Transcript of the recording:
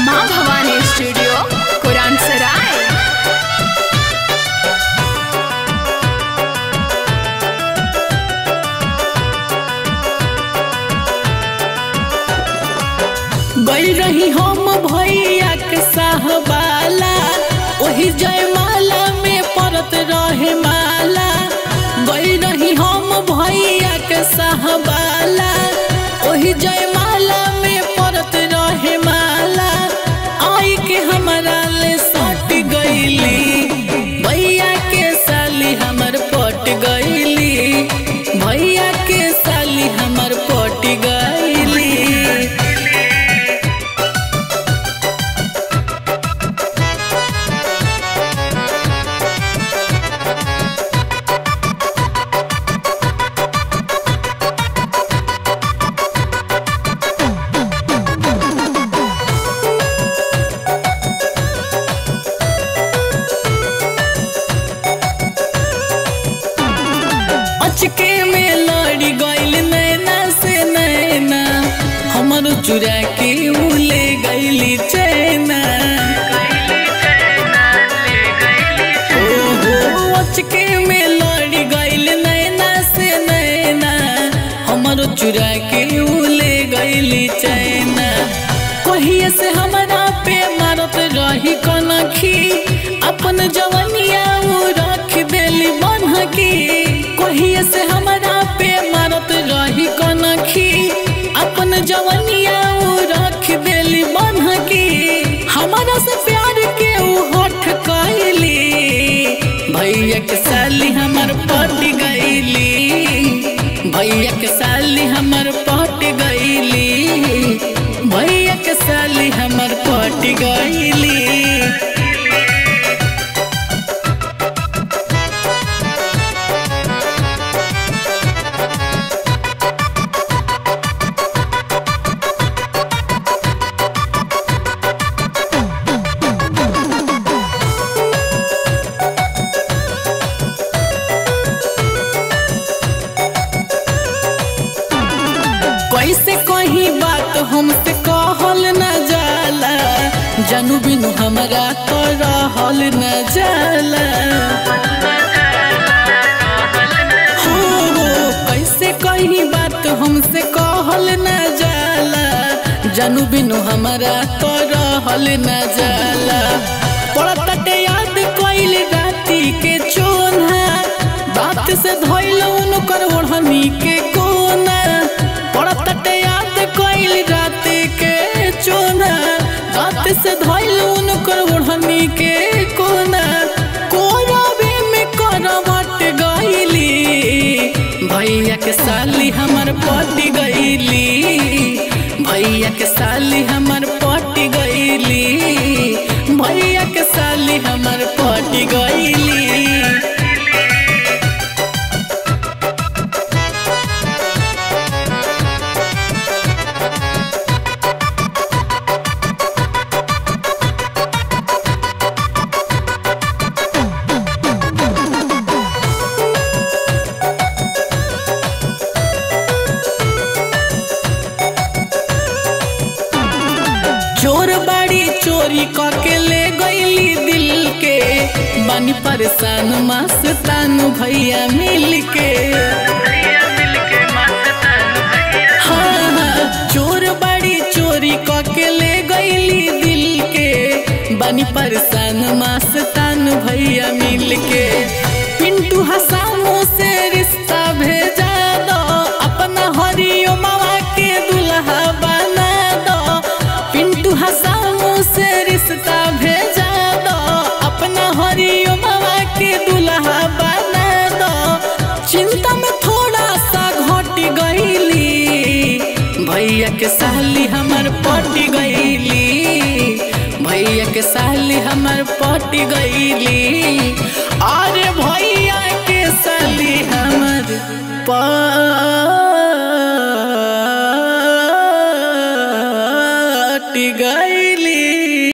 माँ भवानी स्टूडियो कुरान सराय। गई रही हम भैया के साहबाला, वही जयमाला में परत रहे माला। गई रही हम भैया के साहबाला, वही जयमाला में परत रहे माला। आई के हमारा ले सट गईली, भैया के साली हमर पट गईली, भैया के साली हमर पट गईली। अचके में लड़ी गईल नैना से नैना, हमर चुरा के उ ले गईली चैना। ओहो अचके में लड़ी गईल नैना से नैना, हमर चुरा के उ ले गईली चैना। कहिए से हमरा पे मारत रही कनखी, अपन जवनिया उ रख देली बन्हकी। कहिए से हमरा पे मारत रही कनखी, अपन जवनिया उ रख देली बन्हकी। हमारा से प्यार के उ होठ कइली, भैया के साली हमर पट गईली, भैया के साली हमर पट गईली, भैया के साली हमर पट गईली। कैसे कहीं बात हमसे कहल न जाला, जानू बिनु हमरा तो रहल न जाला। हो कैसे कहीं बात हमसे कहल न जाला, जानू बिनु हमरा तो रहल न जाला। पड़ताटे याद कइल राती के चोन्हा, बात से धइल उनकर ओढ़नी के कोना। पड़ताटे याद कइल राती के चोन्हा, बात से धइल उनकर ओढ़नी के कोना। कोरबे में करवट गईली, भैया के साली हमर पट गईली, भैया के साली हमर पट गईली, भैया के साली हमर पट गईली। चोर बाड़ी चोरी करके ले गईली दिल के, बानी परेशान मस्तान भैया मिल के। हाँ चोर बाड़ी चोरी करके ले गईली दिल के, बानी परेशान मस्तान भैया मिल के। पिंटू हसामो से रिश्ता भेजा दो, अपना हरियो मामा के दुल्हा बना दो। पिंटू हसामो से रिश्ता भेजा दो, अपना हरियो मामा के दुल्हा बना दो। चिंता में थोड़ा सा घट गईली, भैया के साली हमर पट गईली, भैया के साली हमर पट गईली। अरे भैया के साली हमर पट